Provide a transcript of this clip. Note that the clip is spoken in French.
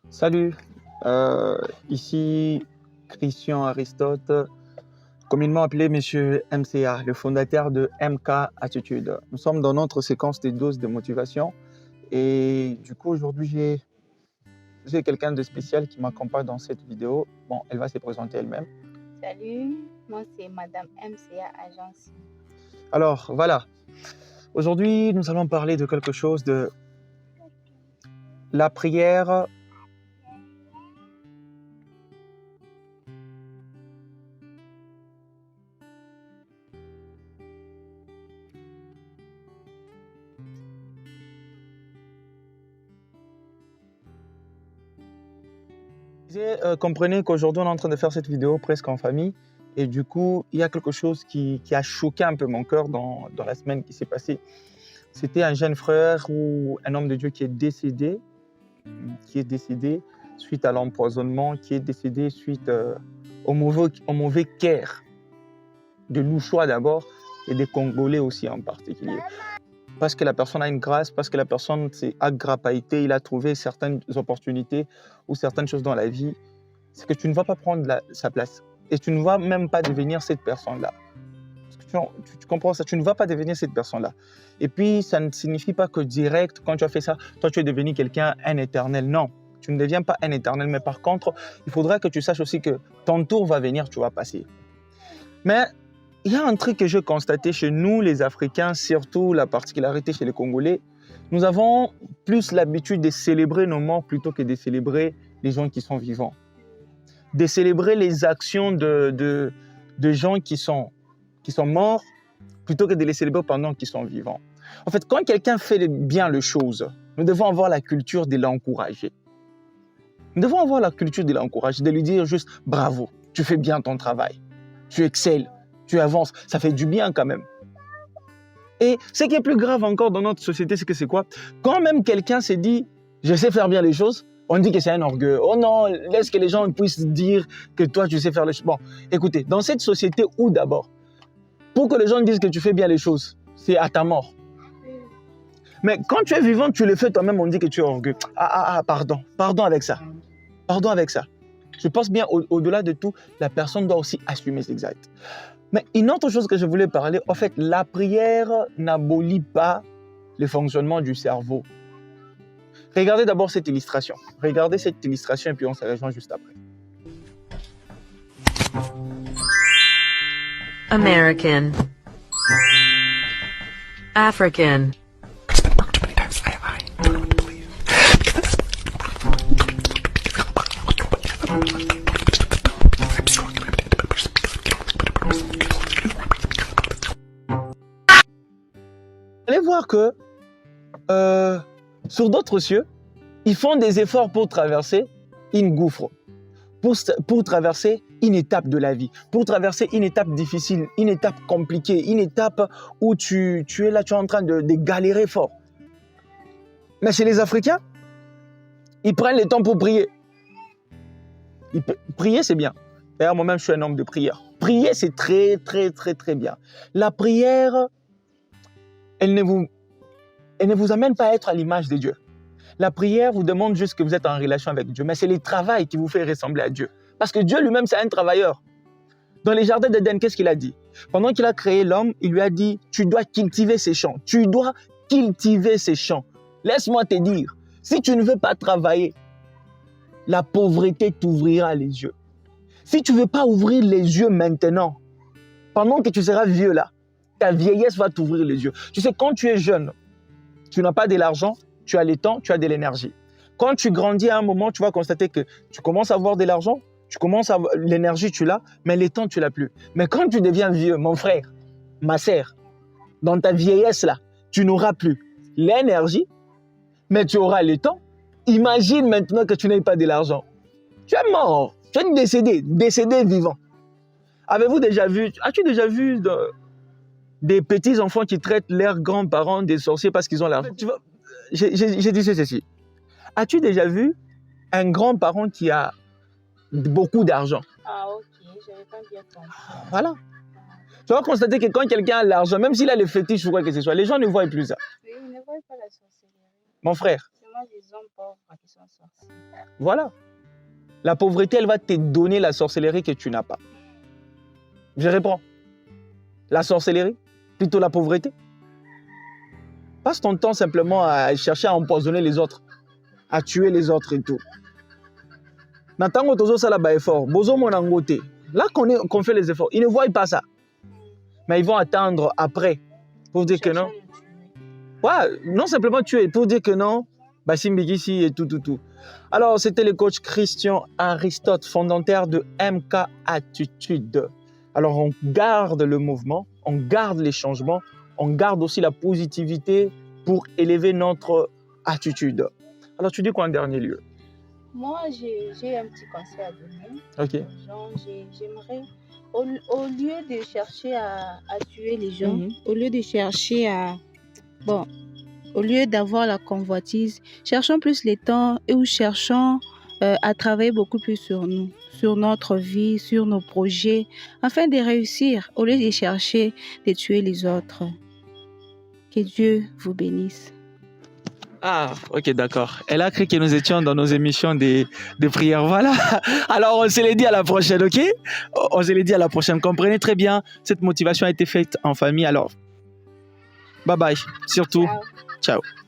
Salut, ici Christian Aristote, communément appelé Monsieur MCA, le fondateur de MK Attitude. Nous sommes dans notre séquence des doses de motivation et du coup aujourd'hui j'ai quelqu'un de spécial qui m'accompagne dans cette vidéo. Bon, elle va se présenter elle-même. Salut, moi c'est Madame MCA Agence. Alors voilà, aujourd'hui nous allons parler de quelque chose de la prière. Comprenez qu'aujourd'hui on est en train de faire cette vidéo presque en famille et du coup il y a quelque chose qui a choqué un peu mon cœur dans la semaine qui s'est passée. C'était un jeune frère ou un homme de Dieu qui est décédé suite à l'empoisonnement, qui est décédé suite au mauvais care de l'Ouchois d'abord et des Congolais aussi en particulier. Parce que la personne a une grâce, parce que la personne s'est aggrapaïté, il a trouvé certaines opportunités ou certaines choses dans la vie, c'est que tu ne vas pas prendre sa place. Et tu ne vas même pas devenir cette personne-là. Tu comprends ça? Tu ne vas pas devenir cette personne-là. Et puis, ça ne signifie pas que direct, quand tu as fait ça, toi, tu es devenu quelqu'un, un éternel. Non, tu ne deviens pas un éternel. Mais par contre, il faudra que tu saches aussi que ton tour va venir, tu vas passer. Mais il y a un truc que j'ai constaté chez nous, les Africains, surtout la particularité chez les Congolais. Nous avons plus l'habitude de célébrer nos morts plutôt que de célébrer les gens qui sont vivants. De célébrer les actions de gens qui sont morts plutôt que de les célébrer pendant qu'ils sont vivants. En fait, quand quelqu'un fait bien les choses, nous devons avoir la culture de l'encourager. Nous devons avoir la culture de l'encourager, de lui dire juste « bravo, tu fais bien ton travail, tu excelles ». Tu avances, ça fait du bien quand même. Et ce qui est plus grave encore dans notre société, c'est quoi? Quand même quelqu'un s'est dit, je sais faire bien les choses, on dit que c'est un orgueil. Oh non, laisse que les gens puissent dire que toi, tu sais faire les choses. Bon, écoutez, dans cette société où d'abord, pour que les gens disent que tu fais bien les choses, c'est à ta mort. Mais quand tu es vivant, tu le fais toi-même, on dit que tu es orgueilleux. Pardon avec ça. Pardon avec ça. Je pense bien, au-delà de tout, la personne doit aussi assumer ses actes. Mais une autre chose que je voulais parler, en fait, la prière n'abolit pas le fonctionnement du cerveau. Regardez d'abord cette illustration. Regardez cette illustration et puis on se rejoint juste après. American. African. Vous allez voir que sur d'autres cieux, ils font des efforts pour traverser une gouffre, pour traverser une étape de la vie, pour traverser une étape difficile, une étape compliquée, une étape où tu es là, tu es en train de galérer fort. Mais chez les Africains, ils prennent le temps pour prier. Prier, c'est bien. D'ailleurs, moi-même, je suis un homme de prière. Prier, c'est très, très, très, très bien. La prière, elle ne vous amène pas à être à l'image de Dieu. La prière vous demande juste que vous êtes en relation avec Dieu, mais c'est le travail qui vous fait ressembler à Dieu. Parce que Dieu lui-même, c'est un travailleur. Dans les jardins d'Éden, qu'est-ce qu'il a dit? Pendant qu'il a créé l'homme, il lui a dit, tu dois cultiver ces champs. Tu dois cultiver ces champs. Laisse-moi te dire, si tu ne veux pas travailler, la pauvreté t'ouvrira les yeux. Si tu ne veux pas ouvrir les yeux maintenant, pendant que tu seras vieux là, ta vieillesse va t'ouvrir les yeux. Tu sais, quand tu es jeune, tu n'as pas de l'argent, tu as le temps, tu as de l'énergie. Quand tu grandis à un moment, tu vas constater que tu commences à avoir de l'argent, tu commences à avoir l'énergie, tu l'as, mais le temps, tu l'as plus. Mais quand tu deviens vieux, mon frère, ma sœur, dans ta vieillesse là, tu n'auras plus l'énergie, mais tu auras le temps. Imagine maintenant que tu n'aies pas de l'argent. Tu es mort, tu es décédé vivant. As-tu déjà vu des petits enfants qui traitent leurs grands-parents des sorciers parce qu'ils ont l'argent? J'ai dit ceci. As-tu déjà vu un grand-parent qui a beaucoup d'argent? Ah ok, je n'avais pas bien compris. Voilà. Tu vas constater que quand quelqu'un a l'argent, même s'il a les fétiches ou quoi que ce soit, les gens ne voient plus ça. Oui, ils ne voient pas la sorcellerie. Mon frère, C'est vraiment les hommes pauvres qui sont sorciers. Voilà. La pauvreté, elle va te donner la sorcellerie que tu n'as pas. Je réponds. La sorcellerie, plutôt la pauvreté. Passe ton temps simplement à chercher à empoisonner les autres, à tuer les autres et tout. Natango tozo sala ba effort, bozo monangote. Là qu'on fait les efforts, ils ne voient pas ça. Mais ils vont attendre après pour dire que non. Ouais, non simplement tuer, pour dire que non, Bassim Bigisi et tout. Alors, c'était le coach Christian Aristote, fondateur de MK Attitude. Alors, on garde le mouvement, on garde les changements, on garde aussi la positivité pour élever notre attitude. Alors, tu dis quoi en dernier lieu? Moi, j'ai un petit conseil à donner Ok. aux gens. J'aimerais, au lieu de chercher à tuer les gens, au lieu de chercher à... Bon, au lieu d'avoir la convoitise, cherchons plus les temps et où cherchons à travailler beaucoup plus sur nous, sur notre vie, sur nos projets, afin de réussir, au lieu de chercher de tuer les autres. Que Dieu vous bénisse. Ah, ok, d'accord. Elle a cru que nous étions dans nos émissions de prière. Voilà. Alors, on se les dit à la prochaine, ok? On se les dit à la prochaine. Comprenez très bien, cette motivation a été faite en famille. Alors, bye bye. Surtout, Ciao. ciao.